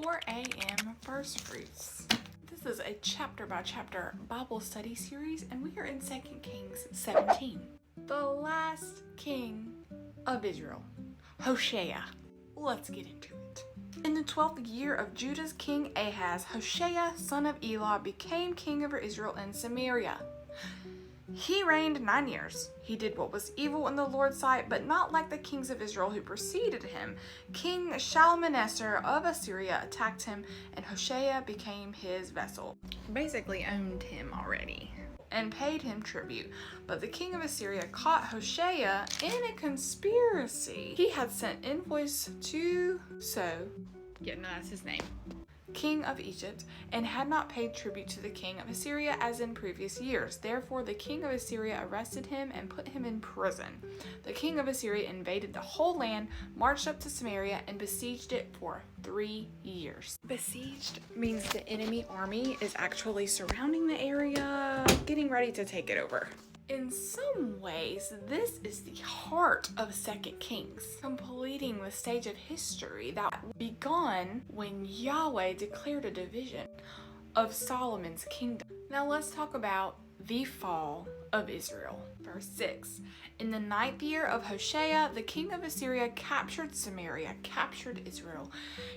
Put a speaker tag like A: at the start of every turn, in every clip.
A: 4 a.m. First Fruits. This is a chapter by chapter Bible study series, and we are in 2 Kings 17. The last king of Israel, Hoshea. Let's get into it. In the 12th year of Judah's king Ahaz, Hoshea, son of Elah, became king over Israel in Samaria. He reigned 9 years. He did what was evil in the Lord's sight, but not like the kings of Israel who preceded him. King Shalmaneser of Assyria attacked him, and Hoshea became his vassal. Basically owned him already and paid him tribute. But the king of Assyria caught Hoshea in a conspiracy. He had sent envoys to that's his name, king of Egypt, and had not paid tribute to the king of Assyria as in previous years. Therefore, the king of Assyria arrested him and put him in prison. The king of Assyria invaded the whole land, marched up to Samaria, and besieged it for 3 years. Besieged means the enemy army is actually surrounding the area, getting ready to take it over. In some ways, this is the heart of 2 Kings, completing the stage of history that began when Yahweh declared a division of Solomon's kingdom. Now let's talk about the fall of Israel. Verse 6. In the 9th year of Hoshea, the king of Assyria captured Israel.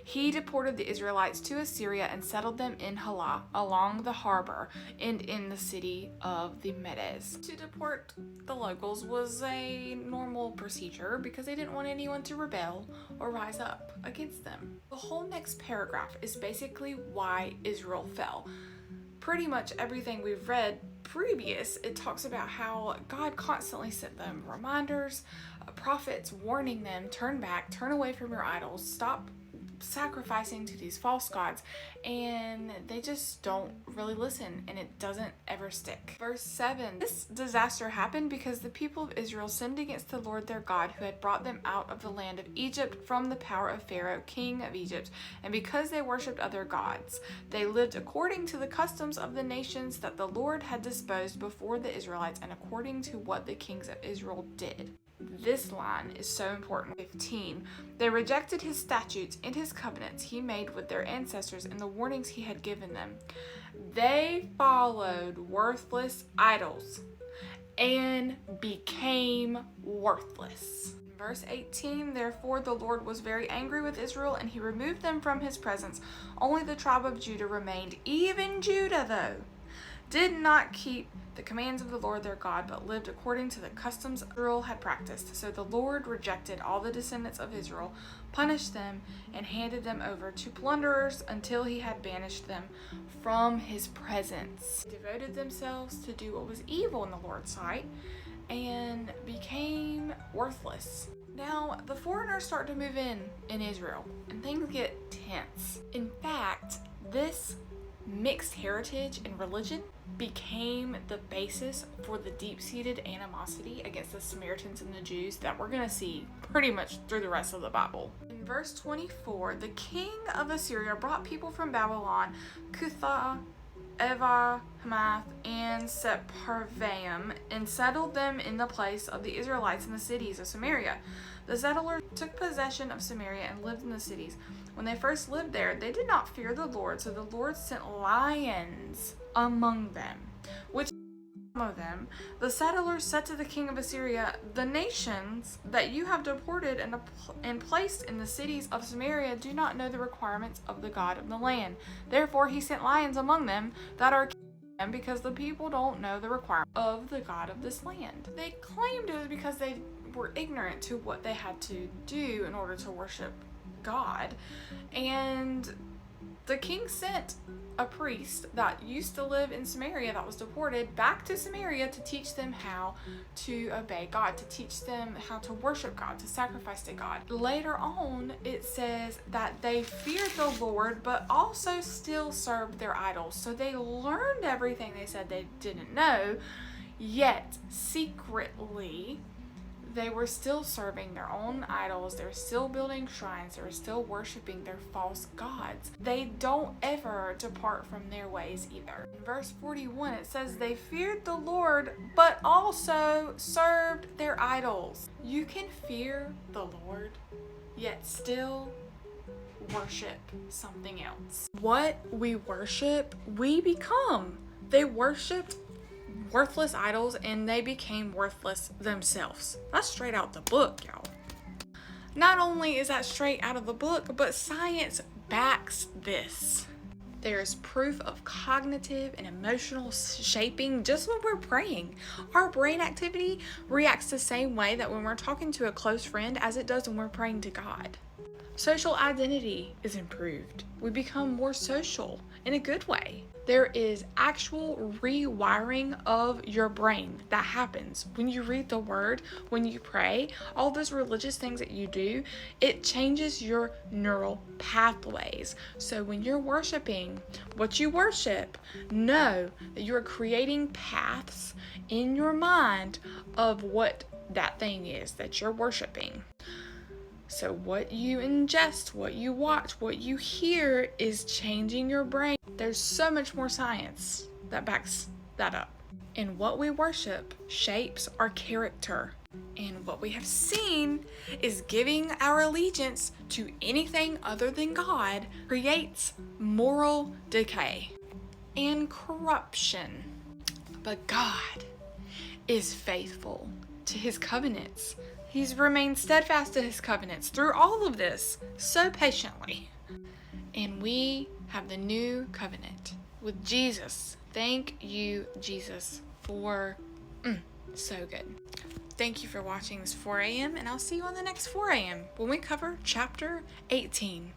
A: He deported the Israelites to Assyria and settled them in Halah, along the harbor, and in the city of the Medes. To deport the locals was a normal procedure because they didn't want anyone to rebel or rise up against them. The whole next paragraph is basically why Israel fell. Pretty much everything we've read previous, it talks about how God constantly sent them reminders, prophets warning them, turn back, turn away from your idols, stop sacrificing to these false gods, and they just don't really listen, and it doesn't ever stick. Verse 7. This disaster happened because the people of Israel sinned against the Lord their God, who had brought them out of the land of Egypt from the power of Pharaoh, king of Egypt, and because they worshipped other gods. They lived according to the customs of the nations that the Lord had disposed before the Israelites, and according to what the kings of Israel did. This line is so important. 15. They rejected his statutes and his covenants he made with their ancestors and the warnings he had given them. They followed worthless idols and became worthless. Verse 18, therefore the Lord was very angry with Israel, and he removed them from his presence. Only the tribe of Judah remained. Even Judah, though, did not keep the commands of the Lord their God, but lived according to the customs Israel had practiced. So the Lord rejected all the descendants of Israel, punished them, and handed them over to plunderers until he had banished them from his presence. They devoted themselves to do what was evil in the Lord's sight and became worthless. Now, the foreigners start to move in Israel, and things get tense. In fact, this mixed heritage and religion became the basis for the deep-seated animosity against the Samaritans and the Jews that we're going to see pretty much through the rest of the Bible. In verse 24, the king of Assyria brought people from Babylon, Cutha, Eva, Hamath, and Sepharvaim, and settled them in the place of the Israelites in the cities of Samaria. The settlers took possession of Samaria and lived in the cities. When they first lived there, they did not fear the Lord, so the Lord sent lions among them, which some of them. The settlers said to the king of Assyria, the nations that you have deported and placed in the cities of Samaria do not know the requirements of the God of the land. Therefore he sent lions among them that are them, because the people don't know the requirements of the God of this land. They claimed it was because they were ignorant to what they had to do in order to worship God, and the king sent a priest that used to live in Samaria that was deported back to Samaria to teach them how to obey God, to teach them how to worship God, to sacrifice to God. Later on, it says that they feared the Lord, but also still served their idols. So they learned everything they said they didn't know, yet secretly they were still serving their own idols. They were still building shrines. They were still worshiping their false gods. They don't ever depart from their ways either. In verse 41, it says they feared the Lord, but also served their idols. You can fear the Lord, yet still worship something else. What we worship, we become. They worshiped worthless idols and they became worthless themselves. That's straight out the book, y'all. Not only is that straight out of the book, but science backs this. There's proof of cognitive and emotional shaping just when we're praying. Our brain activity reacts the same way that when we're talking to a close friend as it does when we're praying to God. Social identity is improved. We become more social in a good way. There is actual rewiring of your brain that happens when you read the word, when you pray, all those religious things that you do, it changes your neural pathways. So when you're worshiping what you worship, know that you're creating paths in your mind of what that thing is that you're worshiping. So what you ingest, what you watch, what you hear is changing your brain. There's so much more science that backs that up. And what we worship shapes our character. And what we have seen is giving our allegiance to anything other than God creates moral decay and corruption. But God is faithful to his covenants. He's remained steadfast to his covenants through all of this so patiently. And we have the new covenant with Jesus. Thank you, Jesus, for so good. Thank you for watching this 4 a.m. and I'll see you on the next 4 a.m. when we cover chapter 18.